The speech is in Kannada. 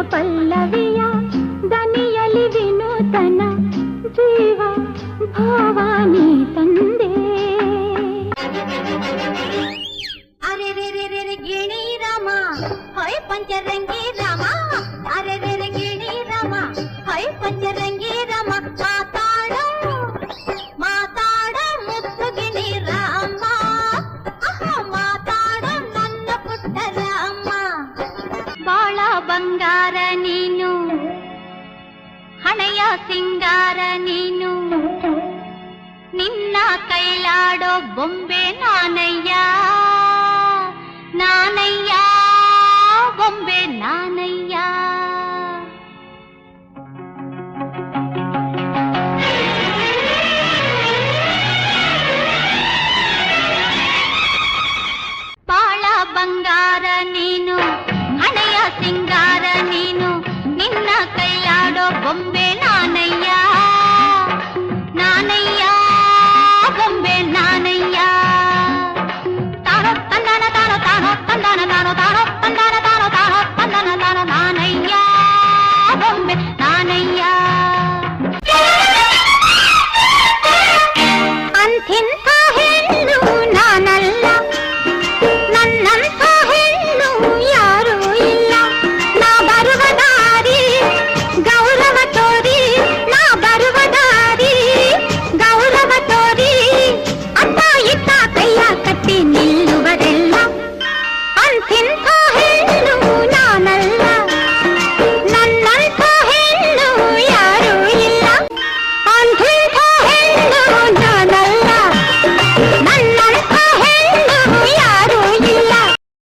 ಪಲ್ಲವಿಯ ದನಿಯಲಿ ವಿನೂತನ ಜೀವ ಭಾವಾನಿ ತಂದೆ. ಅರೆ ರೇ ರೇ ರೇ ರೇ ಗಿಣಿ ರಾಮ ಹೊಯ್ ಪಂಚರಂಗಿ ರಾಮ. ಅರೆ ರೇ ರೇ ಗಿಣಿ ರಾಮ ಹೊಯ್ ಪಂಚರಂಗಿ ರಾಮ. ಮಾತಾಡ ಮಾತಾಡ ಮುತ್ತು ಗಿಣಿ ರಾಮ. ಮಾತಾಡ ನನ್ನ ಪುಟ್ಟ ರಾಮ. ಬಾಳ ಬಂಗಾರ ನೀನು, ಹಣೆಯ ಸಿಂಗಾರ ನೀನು, ನಿನ್ನ ಕೈಲಾಡೋ ಬೊಂಬೆ ನಾನಯ್ಯ, ನಾನಯ್ಯ ಬೊಂಬೆ ನಾನಯ್ಯ.